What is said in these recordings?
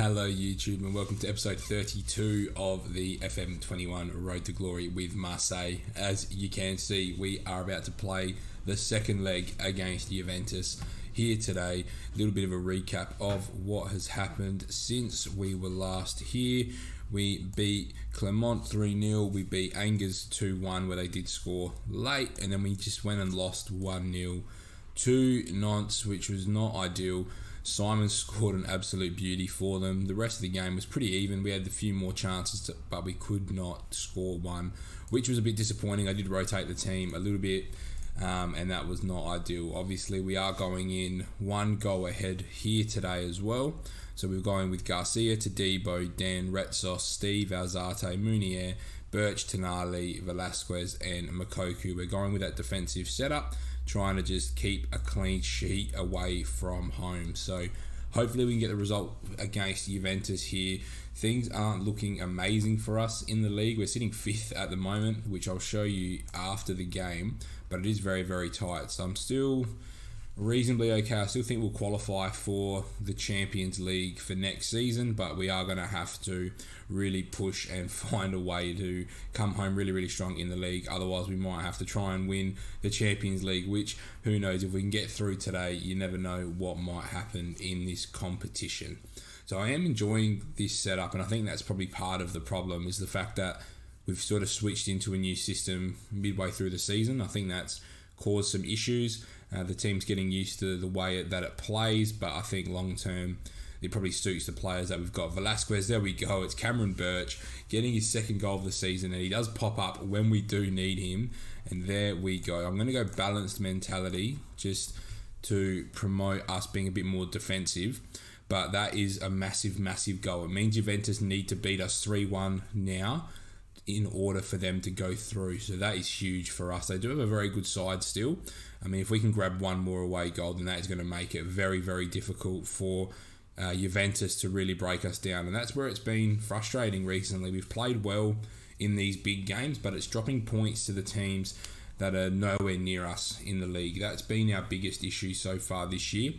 Hello YouTube and welcome to episode 32 of the FM21 Road to Glory with Marseille. As you can see, we are about to play the second leg against Juventus here today. A little bit of a recap of what has happened since we were last here. We beat Clermont 3-0, we beat Angers 2-1 where they did score late, and then we just went and lost 1-0 to Nantes, which was not ideal. Simon scored an absolute beauty for them. The rest of the game was pretty even. We had a few more chances, but we could not score one, which was a bit disappointing. I did rotate the team a little bit, and that was not ideal. Obviously, we are going in one goal ahead here today as well. So we're going with Garcia, Todibo, Dan, Retsos, Steve, Alzate, Munier, Birch, Tonali, Velasquez, and Mokoku. We're going with that defensive setup, trying to just keep a clean sheet away from home. So hopefully we can get the result against Juventus here. Things aren't looking amazing for us in the league. We're sitting 5th at the moment, which I'll show you after the game, but it is very, very tight. So I'm still reasonably okay. I still think we'll qualify for the Champions League for next season, but we are going to have to really push and find a way to come home really, really strong in the league. Otherwise, we might have to try and win the Champions League, which, who knows, if we can get through today, you never know what might happen in this competition. So I am enjoying this setup, and I think that's probably part of the problem, is the fact that we've sort of switched into a new system midway through the season. I think that's caused some issues. The team's getting used to the way that it plays, but I think long term it probably suits the players that we've got. Velasquez, there we go. It's Cameron Birch getting his second goal of the season, and he does pop up when we do need him. And there we go. I'm going to go balanced mentality just to promote us being a bit more defensive. But that is a massive, massive goal. It means Juventus need to beat us 3-1 now in order for them to go through. So that is huge for us. They do have a very good side still. I mean, if we can grab one more away goal, then that is going to make it very, very difficult for Juventus to really break us down. And that's where it's been frustrating recently. We've played well in these big games, but it's dropping points to the teams that are nowhere near us in the league. That's been our biggest issue so far this year.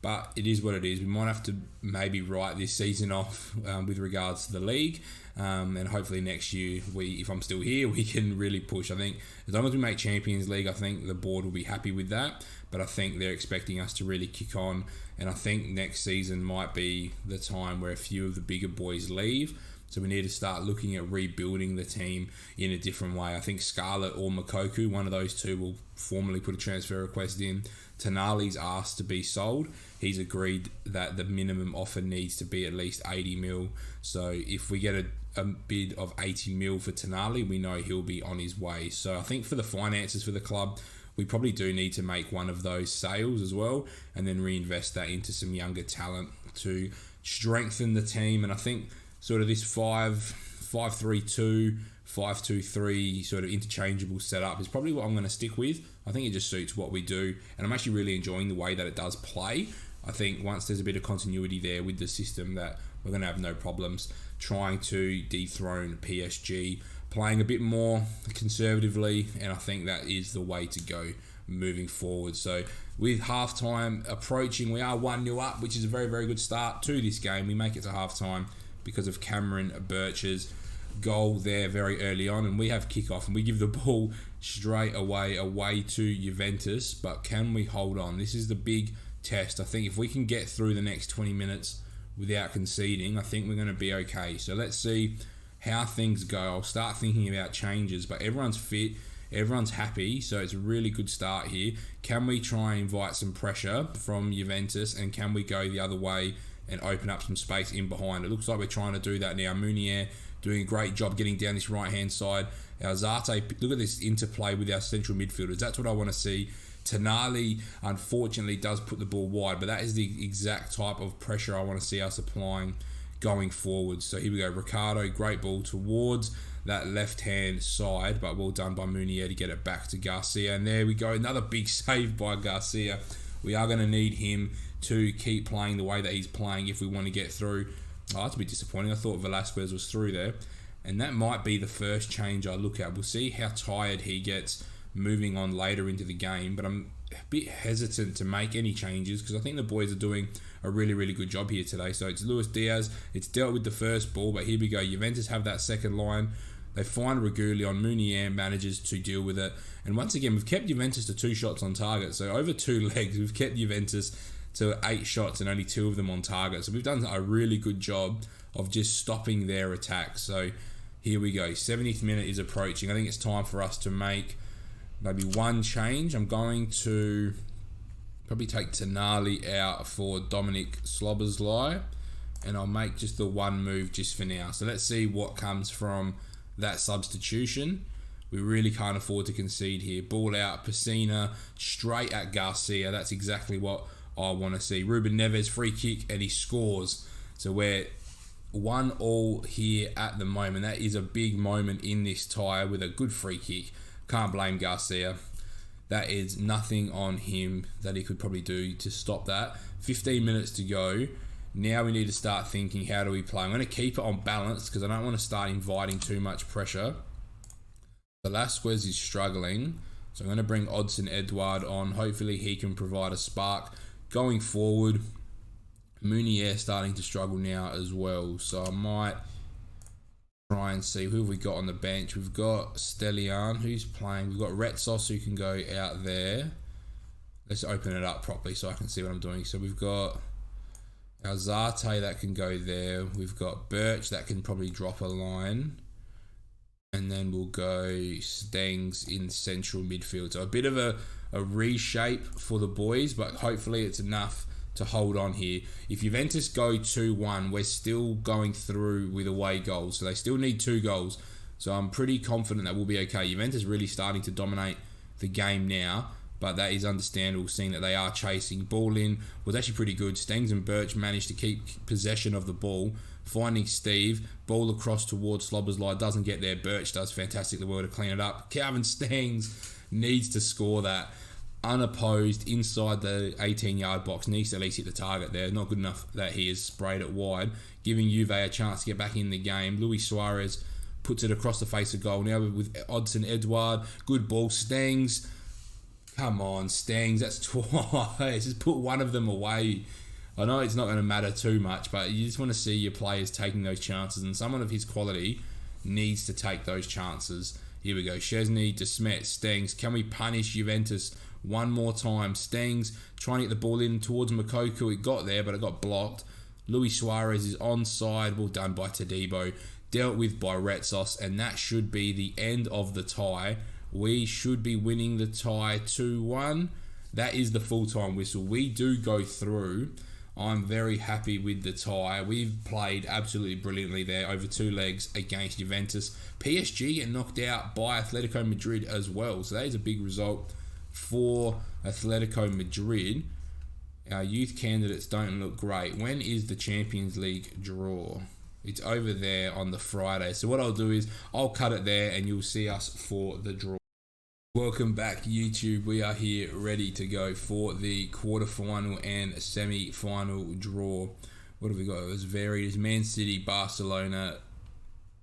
But it is what it is. We might have to maybe write this season off with regards to the league. And hopefully next year, if I'm still here, we can really push. I think as long as we make Champions League, I think the board will be happy with that. But I think they're expecting us to really kick on. And I think next season might be the time where a few of the bigger boys leave. So we need to start looking at rebuilding the team in a different way. I think Scarlett or Mokoku, one of those two, will formally put a transfer request in. Tonali's asked to be sold. He's agreed that the minimum offer needs to be at least 80 mil. So if we get a bid of 80 mil for Tonali, we know he'll be on his way. So I think for the finances for the club, we probably do need to make one of those sales as well, and then reinvest that into some younger talent to strengthen the team. And I think sort of this 5-3-2, 5-2-3 sort of interchangeable setup is probably what I'm going to stick with. I think it just suits what we do, and I'm actually really enjoying the way that it does play. I think once there's a bit of continuity there with the system, that we're going to have no problems trying to dethrone PSG, playing a bit more conservatively, and I think that is the way to go moving forward. So with halftime approaching, we are 1-0 up, which is a very, very good start to this game. We make it to halftime because of Cameron Birch's goal there very early on, and we have kickoff and we give the ball straight away to Juventus. But can we hold on? This is the big test. I think if we can get through the next 20 minutes without conceding, I think we're going to be okay. So let's see how things go. I'll start thinking about changes, but everyone's fit, everyone's happy, so it's a really good start here. Can we try and invite some pressure from Juventus, and can we go the other way and open up some space in behind? It looks like we're trying to do that now. Munier doing a great job getting down this right-hand side. Alzate, look at this interplay with our central midfielders. That's what I want to see. Tonali, unfortunately, does put the ball wide, but that is the exact type of pressure I want to see us applying going forward. So here we go. Ricardo, great ball towards that left-hand side, but well done by Munier to get it back to Garcia. And there we go. Another big save by Garcia. We are going to need him to keep playing the way that he's playing if we want to get through. Oh, that's a bit disappointing. I thought Velasquez was through there. And that might be the first change I look at. We'll see how tired he gets moving on later into the game, but I'm a bit hesitant to make any changes because I think the boys are doing a really, really good job here today. So it's Luis Diaz. It's dealt with the first ball, but here we go. Juventus have that second line. They find Regulion. Munier manages to deal with it. And once again, we've kept Juventus to 2 shots on target. So over 2 legs, we've kept Juventus to 8 shots and only 2 of them on target. So we've done a really good job of just stopping their attack. So here we go. 70th minute is approaching. I think it's time for us to make maybe one change. I'm going to probably take Tonali out for Dominic Szoboszlai. And I'll make just the one move just for now. So let's see what comes from that substitution. We really can't afford to concede here. Ball out, Pessina, straight at Garcia. That's exactly what I want to see. Ruben Neves, free kick, and he scores. So we're 1-1 here at the moment. That is a big moment in this tie with a good free kick. Can't blame Garcia. That is nothing on him that he could probably do to stop that. 15 minutes to go. Now we need to start thinking, how do we play? I'm going to keep it on balance because I don't want to start inviting too much pressure. Velasquez is struggling, so I'm going to bring Odsonne Edouard on. Hopefully he can provide a spark going forward. Munier starting to struggle now as well, so I might try and see who have we got on the bench. We've got Stellian, who's playing. We've got Retsos, who can go out there. Let's open it up properly so I can see what I'm doing. So we've got Alzate that can go there. We've got Birch that can probably drop a line. And then we'll go Stengs in central midfield. So a bit of a reshape for the boys, but hopefully it's enough to hold on here. If Juventus go 2-1, we're still going through with away goals. So they still need 2 goals. So I'm pretty confident that we'll be okay. Juventus really starting to dominate the game now. But that is understandable, seeing that they are chasing. Ball in was actually pretty good. Stengs and Birch managed to keep possession of the ball. Finding Steve. Ball across towards Szoboszlai. Doesn't get there. Birch does fantastically well to clean it up. Calvin Stengs needs to score that. Unopposed inside the 18-yard box. Needs to at least hit the target there. Not good enough that he has sprayed it wide. Giving Juve a chance to get back in the game. Luis Suarez puts it across the face of goal. Now with Odsonne Edouard. Good ball. Stengs. Come on, Stengs, that's twice. Just put one of them away. I know it's not going to matter too much, but you just want to see your players taking those chances, and someone of his quality needs to take those chances. Here we go. Szczesny, Desmet, Stengs. Can we punish Juventus one more time? Stengs trying to get the ball in towards Moukoko. It got there, but it got blocked. Luis Suarez is onside. Well done by Todibo. Dealt with by Retsos, and that should be the end of the tie. We should be winning the tie 2-1. That is the full-time whistle. We do go through. I'm very happy with the tie. We've played absolutely brilliantly there over 2 legs against Juventus. PSG get knocked out by Atletico Madrid as well. So that is a big result for Atletico Madrid. Our youth candidates don't look great. When is the Champions League draw? It's over there on the Friday. So what I'll do is I'll cut it there and you'll see us for the draw. Welcome back, YouTube. We are here ready to go for the quarterfinal and semi-final draw. What have we got? It was varied. It's Man City, Barcelona,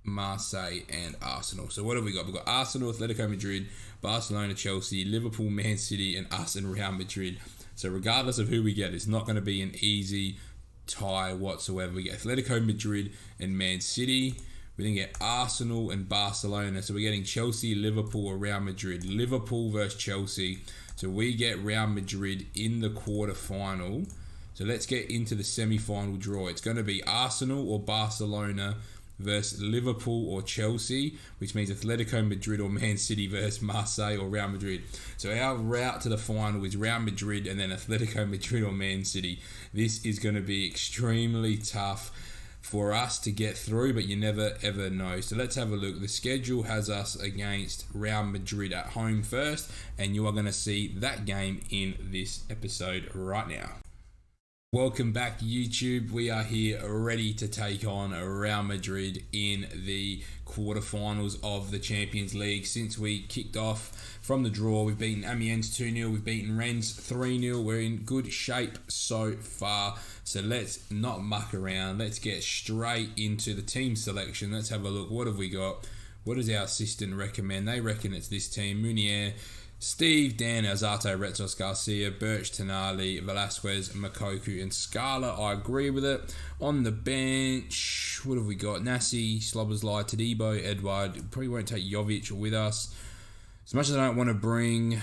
Marseille, and Arsenal. So what have we got? We've got Arsenal, Atletico Madrid, Barcelona, Chelsea, Liverpool, Man City, and us and Real Madrid. So regardless of who we get, it's not going to be an easy tie whatsoever. We get Atletico Madrid and Man City. We then get Arsenal and Barcelona. So we're getting Chelsea, Liverpool, or Real Madrid. Liverpool versus Chelsea. So we get Real Madrid in the quarterfinal. So let's get into the semi-final draw. It's going to be Arsenal or Barcelona versus Liverpool or Chelsea, which means Atletico Madrid or Man City versus Marseille or Real Madrid. So our route to the final is Real Madrid and then Atletico Madrid or Man City. This is going to be extremely tough for us to get through, but you never ever know. So let's have a look. The schedule has us against Real Madrid at home first, and you are going to see that game in this episode right now. Welcome back, YouTube. We are here ready to take on Real Madrid in the quarterfinals of the Champions League. Since we kicked off from the draw, we've beaten Amiens 2-0, we've beaten Rennes 3-0. We're in good shape so far. So let's not muck around. Let's get straight into the team selection. Let's have a look. What have we got? What does our assistant recommend? They reckon it's this team. Munier, Steve, Dan, Alzate, Retzos, Garcia, Birch, Tenali, Velasquez, Makoku, and Scala. I agree with it. On the bench, what have we got? Nassi, Slobberslai, Tadibo, Edward. Probably won't take Jovic with us. As much as I don't want to bring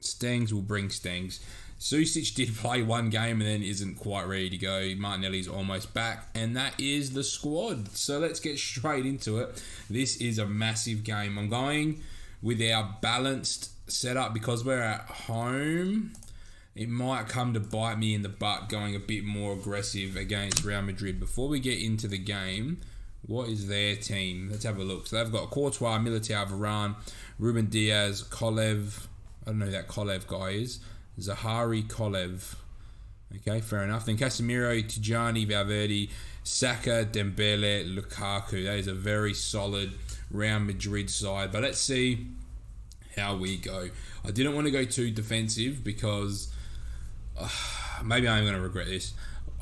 Stengs, we'll bring Stengs. Susic did play one game and then isn't quite ready to go. Martinelli's almost back, and that is the squad. So let's get straight into it. This is a massive game. I'm going with our balanced setup because we're at home. It might come to bite me in the butt going a bit more aggressive against Real Madrid. Before we get into the game, what is their team? Let's have a look. So they've got Courtois, Militao, Varane, Ruben Diaz, Kolev. I don't know who that Kolev guy is. Zahari Kolev. Okay, fair enough. Then Casemiro, Tijani, Valverde, Saka, Dembele, Lukaku. That is a very solid Real Madrid side. But let's see how we go. I didn't want to go too defensive because maybe I'm going to regret this.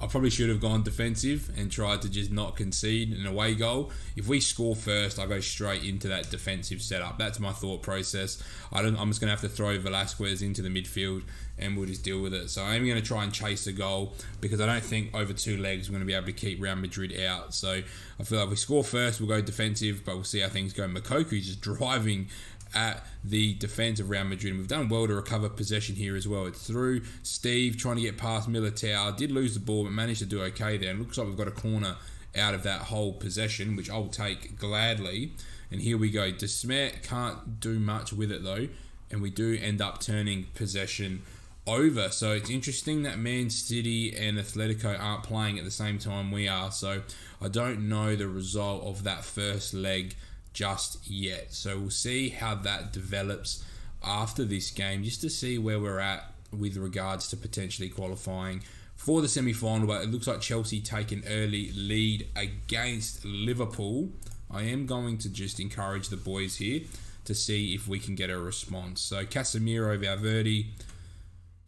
I probably should have gone defensive and tried to just not concede an away goal. If we score first, I go straight into that defensive setup. That's my thought process. I'm just going to have to throw Velasquez into the midfield and we'll just deal with it. So I'm going to try and chase a goal because I don't think over 2 legs we're going to be able to keep Real Madrid out. So I feel like if we score first, we'll go defensive, but we'll see how things go. Makoku just driving at the defence of Real Madrid. We've done well to recover possession here as well. It's through Steve trying to get past Militao. Did lose the ball but managed to do okay there. And looks like we've got a corner out of that whole possession, which I'll take gladly. And here we go. Desmet can't do much with it though. And we do end up turning possession over. So it's interesting that Man City and Atletico aren't playing at the same time we are. So I don't know the result of that first leg just yet. So we'll see how that develops after this game, just to see where we're at with regards to potentially qualifying for the semi-final. But it looks like Chelsea take an early lead against Liverpool. I am going to just encourage the boys here to see if we can get a response. So Casemiro, Valverde,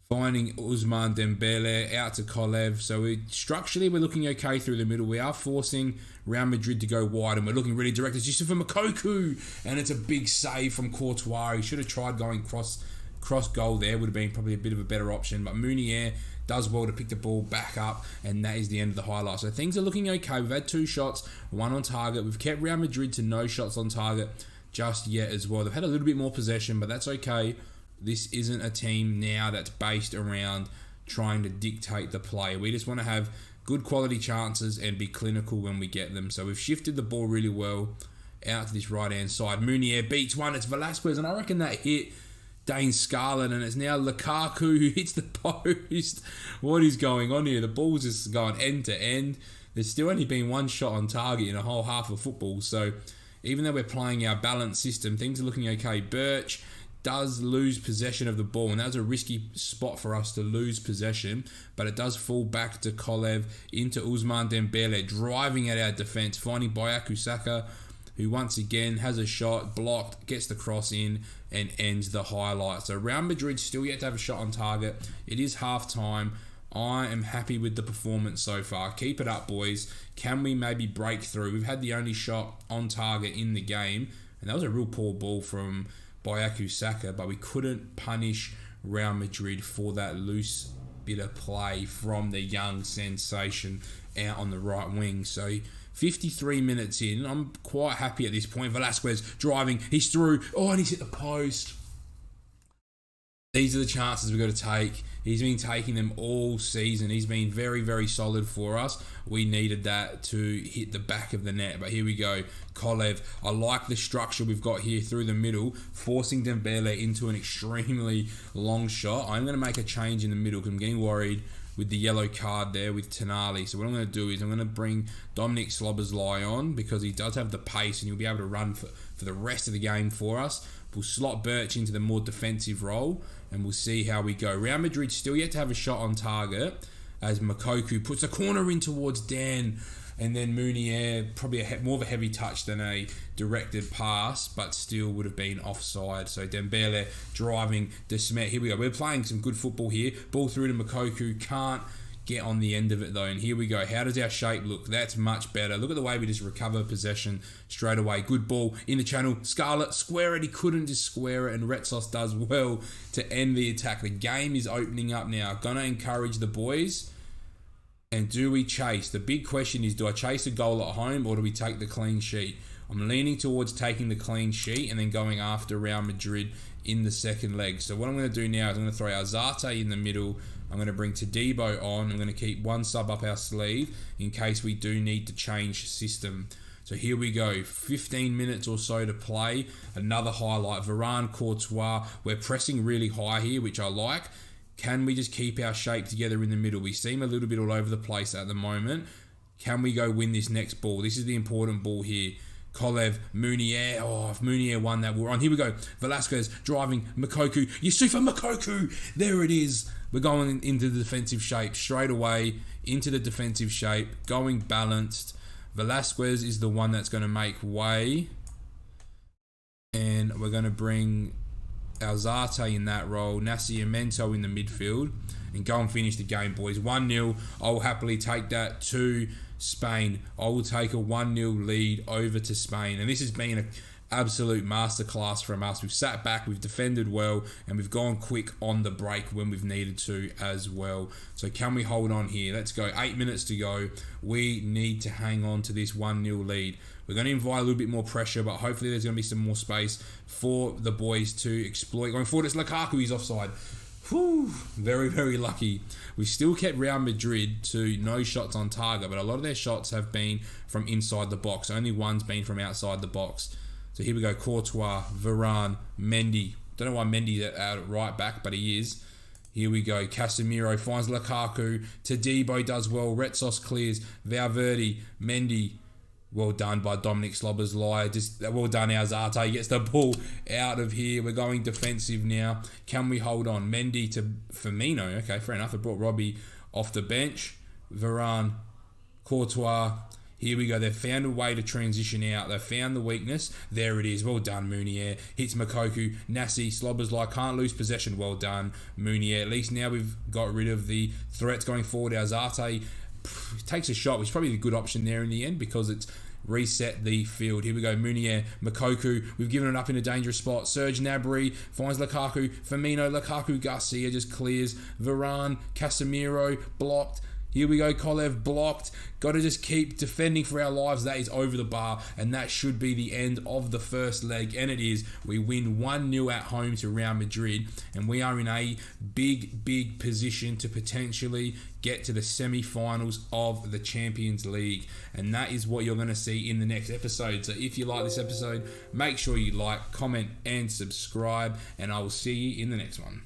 finding Ousmane Dembele out to Kolev. So structurally, we're looking okay through the middle. We are forcing Real Madrid to go wide, and we're looking really direct. It's just for Makoku, and it's a big save from Courtois. He should have tried going cross goal there. Would have been probably a bit of a better option. But Meunier does well to pick the ball back up, and that is the end of the highlight. So things are looking okay. We've had 2 shots, 1 on target. We've kept Real Madrid to no shots on target just yet as well. They've had a little bit more possession, but that's okay. This isn't a team now that's based around trying to dictate the play. We just want to have good quality chances and be clinical when we get them. So we've shifted the ball really well out to this right-hand side. Meunier beats one. It's Velasquez, and I reckon that hit Dane Scarlett, and it's now Lukaku who hits the post. What is going on here? The ball's just going end to end. There's still only been 1 shot on target in a whole half of football. So even though we're playing our balanced system, things are looking okay. Birch does lose possession of the ball, and that was a risky spot for us to lose possession, but it does fall back to Kolev into Ousmane Dembele, driving at our defence, finding Bukayo Saka, who once again has a shot, blocked, gets the cross in, and ends the highlight. So Real Madrid still yet to have a shot on target. It is half-time. I am happy with the performance so far. Keep it up, boys. Can we maybe break through? We've had the only shot on target in the game, and that was a real poor ball from Bukayo Saka, but we couldn't punish Real Madrid for that loose bit of play from the young sensation out on the right wing. So 53 minutes in, I'm quite happy at this point. Velasquez driving, he's through, and he's hit the post. These are the chances we've got to take. He's been taking them all season. He's been very, very solid for us. We needed that to hit the back of the net. But here we go. Kolev. I like the structure we've got here through the middle, forcing Dembele into an extremely long shot. I'm going to make a change in the middle because I'm getting worried with the yellow card there with Tenali. So what I'm going to do is I'm going to bring Dominic Slobberslai on because he does have the pace and he'll be able to run for the rest of the game for us. We'll slot Birch into the more defensive role and we'll see how we go. Real Madrid still yet to have a shot on target as Makoku puts a corner in towards Dan, and then Meunier, probably more of a heavy touch than a directed pass, but still would have been offside. So Dembele driving Desmet. Here we go. We're playing some good football here. Ball through to Makoku. Can't get on the end of it though. And here we go. How does our shape look? That's much better. Look at the way we just recover possession straight away. Good ball in the channel. Scarlett, square it. He couldn't just square it, and Retsos does well to end the attack. The game is opening up now. Gonna encourage the boys. And do we chase? The big question is, do I chase a goal at home or do we take the clean sheet? I'm leaning towards taking the clean sheet and then going after Real Madrid in the second leg. So what I'm going to do now is I'm going to throw Alzate in the middle. I'm going to bring Todibo on. I'm going to keep one sub up our sleeve in case we do need to change system. So here we go. 15 minutes or so to play. Another highlight. Varane, Courtois. We're pressing really high here, which I like. Can we just keep our shape together in the middle? We seem a little bit all over the place at the moment. Can we go win this next ball? This is the important ball here. Kolev, Munier. Oh, if Munier won that, we're on. Here we go. Velasquez driving Moukoko. Yusufa Moukoko. There it is. We're going into the defensive shape straight away. Into the defensive shape. Going balanced. Velasquez is the one that's going to make way. And we're going to bring Alzate in that role. Nascimento in the midfield. And go and finish the game, boys. 1-0. I'll happily take that to Spain. I will take a 1-0 lead over to Spain. And this has been an absolute masterclass from us. We've sat back, we've defended well, and we've gone quick on the break when we've needed to as well. So can we hold on here? Let's go. 8 minutes to go. We need to hang on to this 1-0 lead. We're going to invite a little bit more pressure, but hopefully there's going to be some more space for the boys to exploit. Going forward, it's Lukaku. He's offside. Whew, very, very lucky. We still kept Real Madrid to no shots on target, but a lot of their shots have been from inside the box. Only one's been from outside the box. So here we go. Courtois, Varane, Mendy. Don't know why Mendy's out at right back, but he is. Here we go. Casemiro finds Lukaku. Todibo does well. Retsos clears. Valverde, Mendy. Well done by Dominic Sloboslai. Just well done, Alzate. Gets the ball out of here. We're going defensive now. Can we hold on? Mendy to Firmino. Okay, fair enough. I brought Robbie off the bench. Varane, Courtois. Here we go. They've found a way to transition out. They've found the weakness. There it is. Well done, Munier. Hits Moukoko. Nassi, Sloboslai. Can't lose possession. Well done, Munier. At least now we've got rid of the threats going forward. Alzate takes a shot, which is probably a good option there in the end because it's reset the field. Here we go. Munier, Moukoko. We've given it up in a dangerous spot. Serge Gnabry finds Lukaku. Firmino, Lukaku, Garcia just clears. Varane, Casemiro, blocked. Here we go. Kolev blocked. Got to just keep defending for our lives. That is over the bar, and that should be the end of the first leg, and it is. We win 1-0 at home to Real Madrid, and we are in a big, big position to potentially get to the semi-finals of the Champions League, and that is what you're going to see in the next episode. So if you like this episode, make sure you like, comment, and subscribe, and I will see you in the next one.